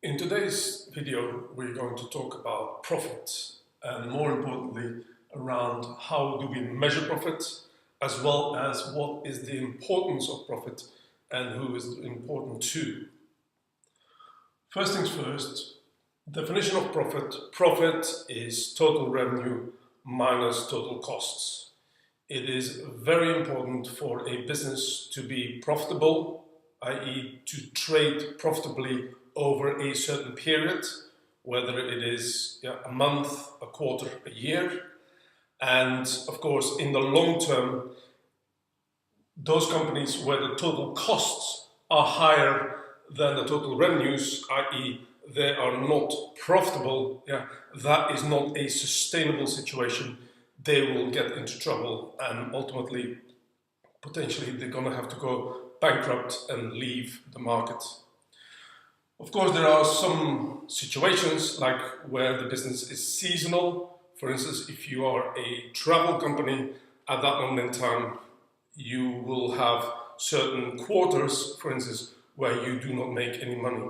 In today's video, we're going to talk about profit and more importantly around how do we measure profit, as well as what is the importance of profit and who is important to. First things first, definition of profit. Profit is total revenue minus total costs. It is very important for a business to be profitable, i.e. to trade profitably over a certain period, whether it is a month, a quarter, a year. And of course, in the long term, those companies where the total costs are higher than the total revenues, i.e. they are not profitable, that is not a sustainable situation. They will get into trouble and ultimately, potentially, they're going to have to go bankrupt and leave the market. Of course, there are some situations like where the business is seasonal. For instance, if you are a travel company, at that moment in time, you will have certain quarters, for instance, where you do not make any money.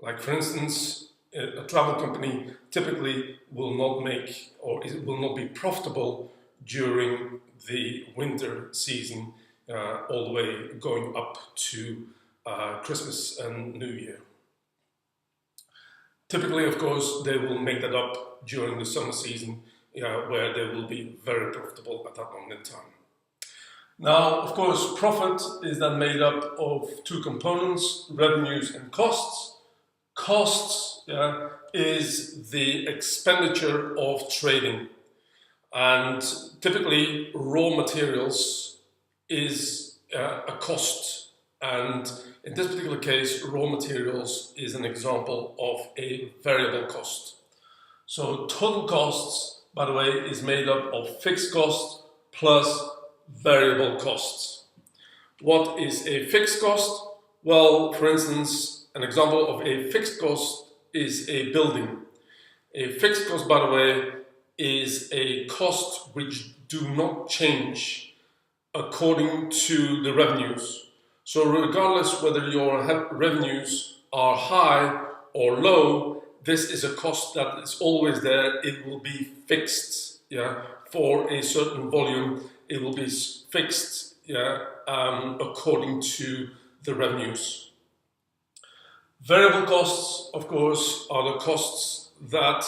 Like for instance, a travel company typically will not make or it will not be profitable during the winter season, all the way going up to Christmas and New Year. Typically, of course, they will make that up during the summer season, where they will be very profitable at that moment in time. Now, of course, profit is then made up of two components, revenues and costs. Costs is the expenditure of trading. And typically, raw materials is a cost. And in this particular case, raw materials is an example of a variable cost. So total costs, by the way, is made up of fixed costs plus variable costs. What is a fixed cost? Well, for instance, an example of a fixed cost is a building. A fixed cost, by the way, is a cost which do not change according to the revenues. So regardless whether your revenues are high or low, this is a cost that is always there. It will be fixed, for a certain volume. It will be fixed, according to the revenues. Variable costs, of course, are the costs that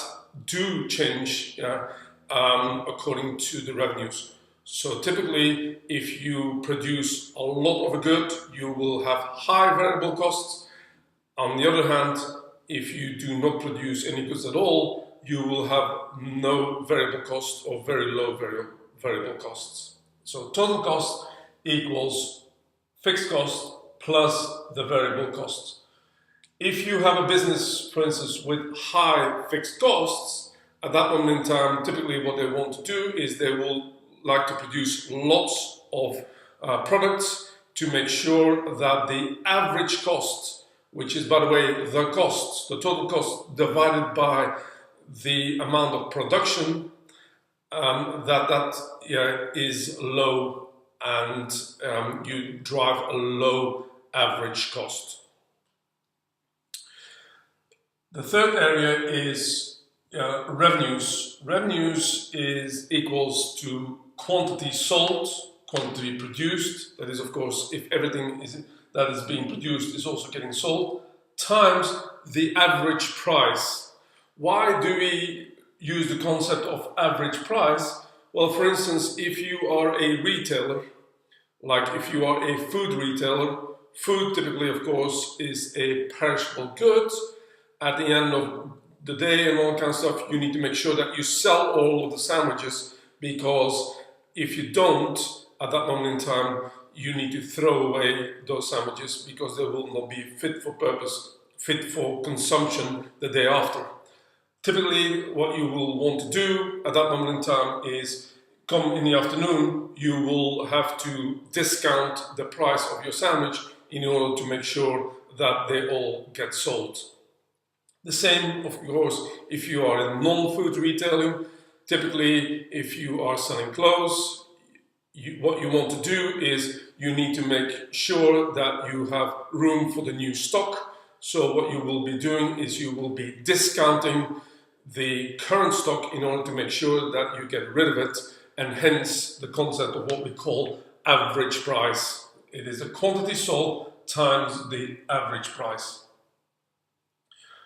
do change, according to the revenues. So typically, if you produce a lot of a good, you will have high variable costs. On the other hand, if you do not produce any goods at all, you will have no variable costs or very low variable costs. So total cost equals fixed cost plus the variable costs. If you have a business, for instance, with high fixed costs, at that moment in time, typically what they want to do is they will like to produce lots of products to make sure that the average cost, which is, by the way, the cost, the total cost divided by the amount of production, that is low, and you drive a low average cost. The third area is revenues. Revenues is equals to quantity sold, quantity produced, that is, of course, if everything that is being produced is also getting sold, times the average price. Why do we use the concept of average price? Well, for instance, if you are a retailer, like if you are a food retailer, food typically, of course, is a perishable good. At the end of the day and all kind of stuff, you need to make sure that you sell all of the sandwiches, because if you don't, at that moment in time, you need to throw away those sandwiches because they will not be fit for purpose, fit for consumption the day after. Typically, what you will want to do at that moment in time is, come in the afternoon, you will have to discount the price of your sandwich in order to make sure that they all get sold. The same, of course, if you are in non-food retailing. Typically, if you are selling clothes, what you want to do is you need to make sure that you have room for the new stock. So what you will be doing is you will be discounting the current stock in order to make sure that you get rid of it, and hence the concept of what we call average price. It is the quantity sold times the average price.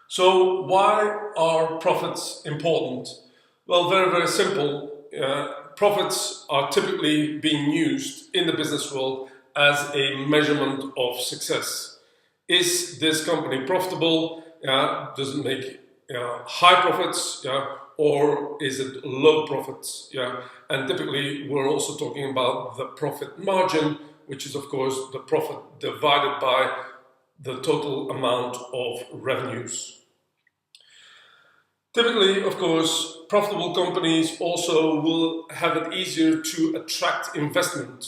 So why are profits important? Well, very, very simple. Profits are typically being used in the business world as a measurement of success. Is this company profitable? Does it make high profits? Or is it low profits? And typically we're also talking about the profit margin, which is of course the profit divided by the total amount of revenues. Typically, of course, profitable companies also will have it easier to attract investment.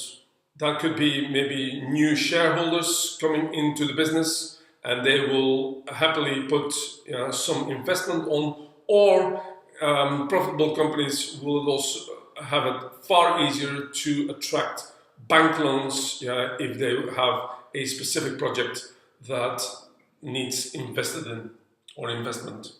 That could be maybe new shareholders coming into the business, and they will happily put some investment on, or profitable companies will also have it far easier to attract bank loans if they have a specific project that needs invested in or investment.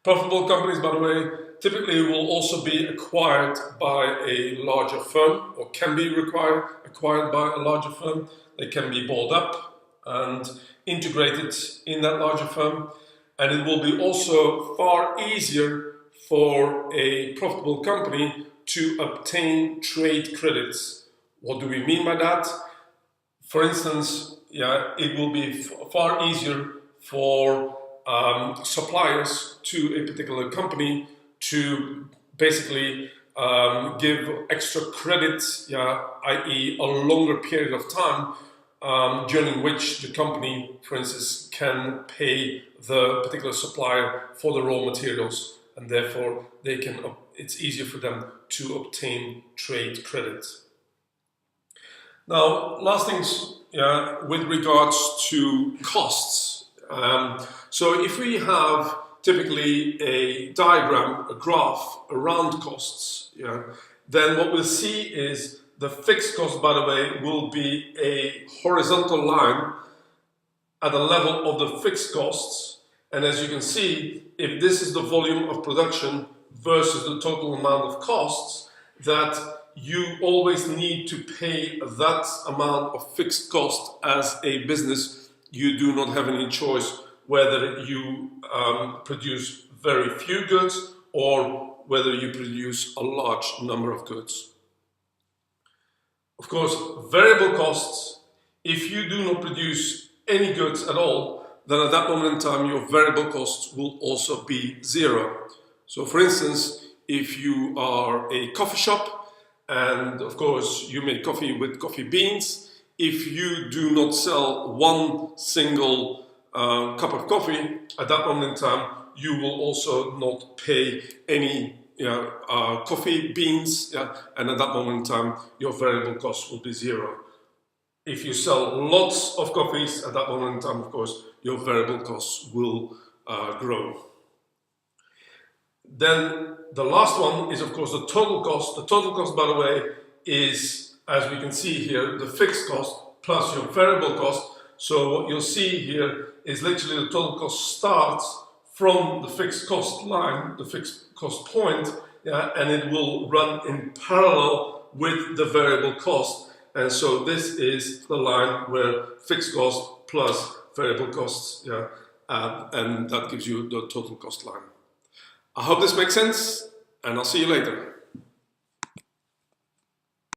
Profitable companies, by the way, typically will also be acquired by a larger firm, or can be acquired by a larger firm. They can be bought up and integrated in that larger firm. And it will be also far easier for a profitable company to obtain trade credits. What do we mean by that? For instance, it will be far easier for suppliers to a particular company to basically give extra credits, i.e. a longer period of time during which the company, for instance, can pay the particular supplier for the raw materials, and therefore it's easier for them to obtain trade credit. Now, last things with regards to costs. So if we have typically a diagram, a graph around costs, then what we'll see is the fixed cost, by the way, will be a horizontal line at the level of the fixed costs. And as you can see, if this is the volume of production versus the total amount of costs, that you always need to pay that amount of fixed cost as a business. You do not have any choice whether you produce very few goods or whether you produce a large number of goods. Of course, variable costs, if you do not produce any goods at all, then at that moment in time your variable costs will also be zero. So for instance, if you are a coffee shop and of course you make coffee with coffee beans, if you do not sell one single cup of coffee, at that moment in time, you will also not pay any coffee beans, and at that moment in time, your variable cost will be zero. If you sell lots of coffees, at that moment in time, of course, your variable costs will grow. Then the last one is, of course, the total cost. The total cost, by the way, is, as we can see here, the fixed cost plus your variable cost. So what you'll see here is literally the total cost starts from the fixed cost line, the fixed cost point, and it will run in parallel with the variable cost. And so this is the line where fixed cost plus variable costs, and that gives you the total cost line. I hope this makes sense, and I'll see you later.